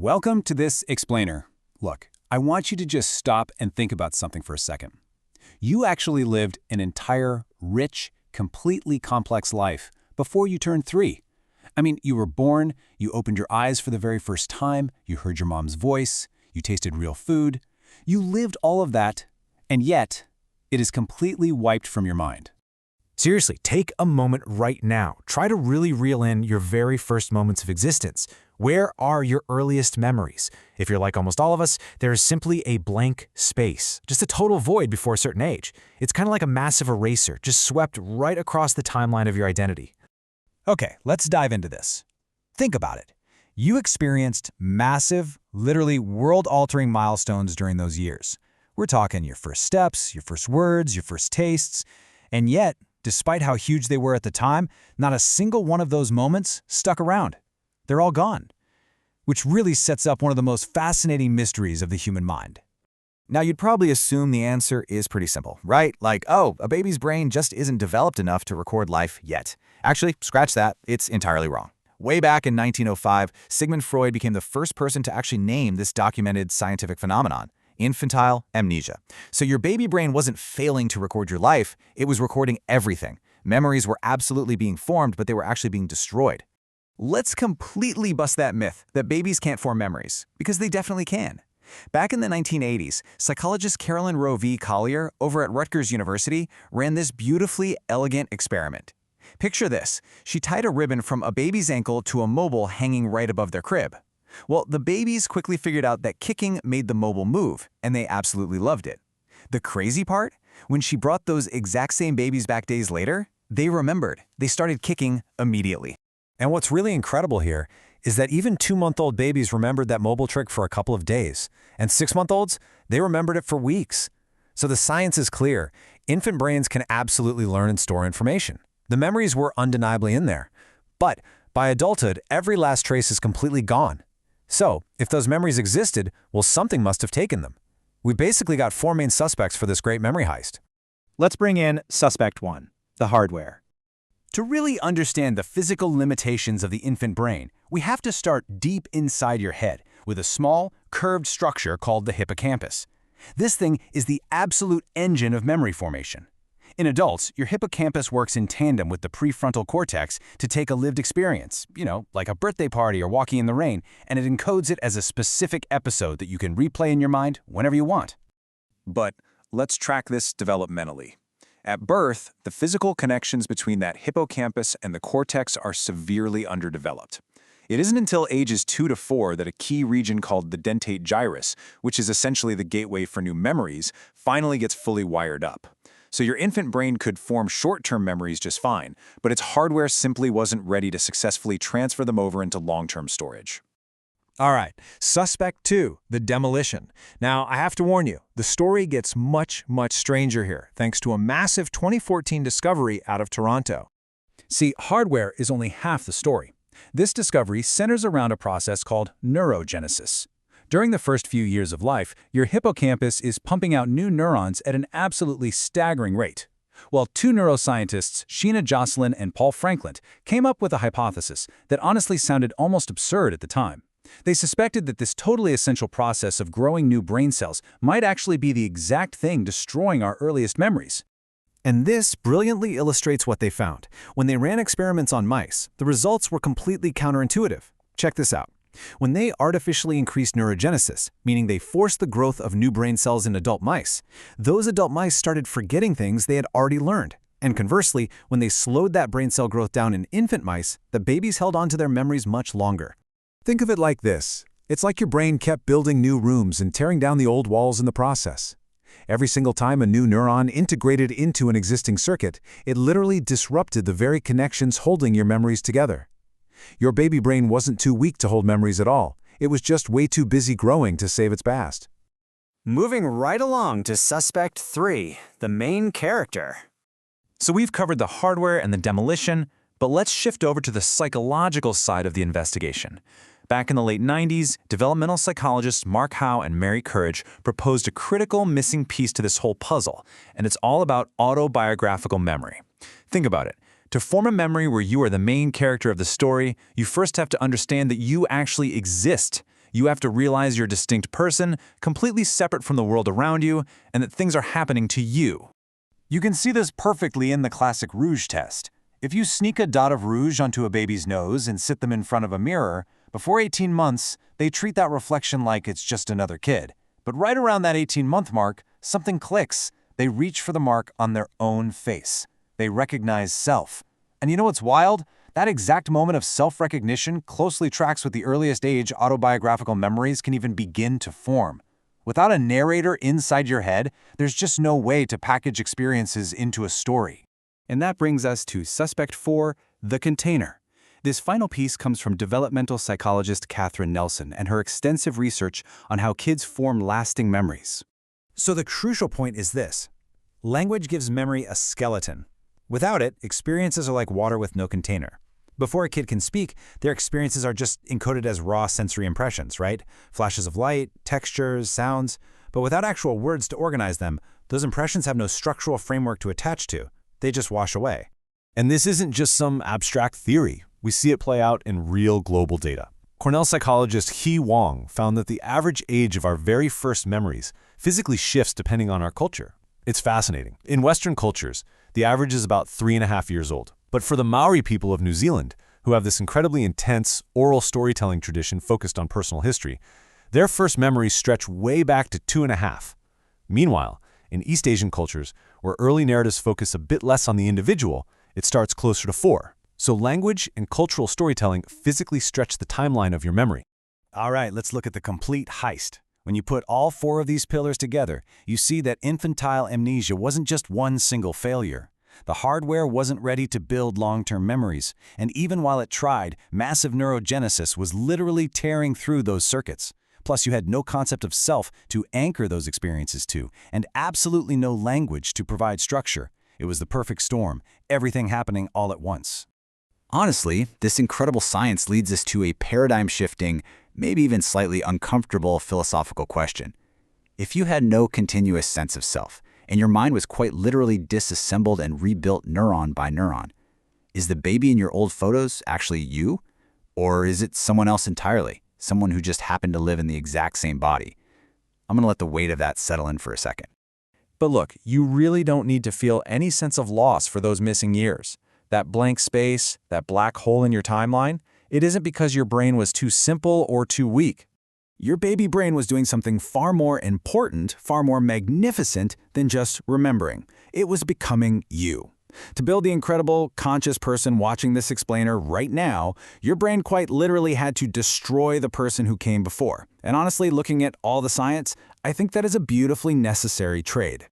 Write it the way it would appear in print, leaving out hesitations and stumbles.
Welcome to this explainer. Look, I want you to just stop and think about something for a second. You actually lived an entire, rich, completely complex life before you turned 3. I mean, you were born, you opened your eyes for the very first time, you heard your mom's voice, you tasted real food. You lived all of that, and yet, it is completely wiped from your mind. Seriously, take a moment right now. Try to really reel in your very first moments of existence. Where are your earliest memories? If you're like almost all of us, there is simply a blank space, just a total void before a certain age. It's kind of like a massive eraser, just swept right across the timeline of your identity. Okay, let's dive into this. Think about it. You experienced massive, literally world-altering milestones during those years. We're talking your first steps, your first words, your first tastes, and yet, despite how huge they were at the time, not a single one of those moments stuck around. They're all gone, which really sets up one of the most fascinating mysteries of the human mind. Now, you'd probably assume the answer is pretty simple, right? Like, oh, a baby's brain just isn't developed enough to record life yet. Actually, scratch that, it's entirely wrong. Way back in 1905, Sigmund Freud became the first person to actually name this documented scientific phenomenon, infantile amnesia. So your baby brain wasn't failing to record your life, it was recording everything. Memories were absolutely being formed, but they were actually being destroyed. Let's completely bust that myth that babies can't form memories, because they definitely can. Back in the 1980s, psychologist Carolyn Rowe V. Collier over at Rutgers University ran this beautifully elegant experiment. Picture this. She tied a ribbon from a baby's ankle to a mobile hanging right above their crib. Well, the babies quickly figured out that kicking made the mobile move, and they absolutely loved it. The crazy part? When she brought those exact same babies back days later, they remembered. They started kicking immediately. And what's really incredible here is that even 2-month-old babies remembered that mobile trick for a couple of days, and 6-month-olds, they remembered it for weeks. So the science is clear. Infant brains can absolutely learn and store information. The memories were undeniably in there. But by adulthood, every last trace is completely gone. So, if those memories existed, well, something must have taken them. We basically got 4 main suspects for this great memory heist. Let's bring in Suspect 1, the hardware. To really understand the physical limitations of the infant brain, we have to start deep inside your head with a small, curved structure called the hippocampus. This thing is the absolute engine of memory formation. In adults, your hippocampus works in tandem with the prefrontal cortex to take a lived experience, like a birthday party or walking in the rain, and it encodes it as a specific episode that you can replay in your mind whenever you want. But let's track this developmentally. At birth, the physical connections between that hippocampus and the cortex are severely underdeveloped. It isn't until ages 2 to 4 that a key region called the dentate gyrus, which is essentially the gateway for new memories, finally gets fully wired up. So your infant brain could form short-term memories just fine, but its hardware simply wasn't ready to successfully transfer them over into long-term storage. All right, Suspect 2, the demolition. Now, I have to warn you, the story gets much, much stranger here, thanks to a massive 2014 discovery out of Toronto. See, hardware is only half the story. This discovery centers around a process called neurogenesis. During the first few years of life, your hippocampus is pumping out new neurons at an absolutely staggering rate. Well, 2 neuroscientists, Sheena Jocelyn and Paul Franklin, came up with a hypothesis that honestly sounded almost absurd at the time. They suspected that this totally essential process of growing new brain cells might actually be the exact thing destroying our earliest memories. And this brilliantly illustrates what they found. When they ran experiments on mice, the results were completely counterintuitive. Check this out. When they artificially increased neurogenesis, meaning they forced the growth of new brain cells in adult mice, those adult mice started forgetting things they had already learned. And conversely, when they slowed that brain cell growth down in infant mice, the babies held on to their memories much longer. Think of it like this. It's like your brain kept building new rooms and tearing down the old walls in the process. Every single time a new neuron integrated into an existing circuit, it literally disrupted the very connections holding your memories together. Your baby brain wasn't too weak to hold memories at all. It was just way too busy growing to save its past. Moving right along to Suspect 3, the main character. So we've covered the hardware and the demolition, but let's shift over to the psychological side of the investigation. Back in the late 90s, developmental psychologists Mark Howe and Mary Courage proposed a critical missing piece to this whole puzzle, and it's all about autobiographical memory. Think about it. To form a memory where you are the main character of the story, you first have to understand that you actually exist. You have to realize you're a distinct person, completely separate from the world around you, and that things are happening to you. You can see this perfectly in the classic rouge test. If you sneak a dot of rouge onto a baby's nose and sit them in front of a mirror, before 18 months, they treat that reflection like it's just another kid. But right around that 18-month mark, something clicks. They reach for the mark on their own face. They recognize self. And you know what's wild? That exact moment of self-recognition closely tracks with the earliest age autobiographical memories can even begin to form. Without a narrator inside your head, there's just no way to package experiences into a story. And that brings us to suspect 4, the container. This final piece comes from developmental psychologist Catherine Nelson and her extensive research on how kids form lasting memories. So the crucial point is this. Language gives memory a skeleton. Without it, experiences are like water with no container. Before a kid can speak, their experiences are just encoded as raw sensory impressions, right? Flashes of light, textures, sounds. But without actual words to organize them, those impressions have no structural framework to attach to. They just wash away. And this isn't just some abstract theory. We see it play out in real global data. Cornell psychologist He Wong found that the average age of our very first memories physically shifts depending on our culture. It's fascinating. In Western cultures, the average is about 3.5 years old. But for the Maori people of New Zealand, who have this incredibly intense oral storytelling tradition focused on personal history, their first memories stretch way back to 2.5. Meanwhile, in East Asian cultures, where early narratives focus a bit less on the individual, it starts closer to 4. So language and cultural storytelling physically stretch the timeline of your memory. All right, let's look at the complete heist. When you put all 4 of these pillars together, you see that infantile amnesia wasn't just one single failure. The hardware wasn't ready to build long-term memories, and even while it tried, massive neurogenesis was literally tearing through those circuits. Plus, you had no concept of self to anchor those experiences to, and absolutely no language to provide structure. It was the perfect storm, everything happening all at once. Honestly, this incredible science leads us to a paradigm-shifting, maybe even slightly uncomfortable philosophical question. If you had no continuous sense of self, and your mind was quite literally disassembled and rebuilt neuron by neuron, is the baby in your old photos actually you? Or is it someone else entirely, someone who just happened to live in the exact same body? I'm going to let the weight of that settle in for a second. But look, you really don't need to feel any sense of loss for those missing years. That blank space, that black hole in your timeline, it isn't because your brain was too simple or too weak. Your baby brain was doing something far more important, far more magnificent than just remembering. It was becoming you. To build the incredible, conscious person watching this explainer right now, your brain quite literally had to destroy the person who came before. And honestly, looking at all the science, I think that is a beautifully necessary trade.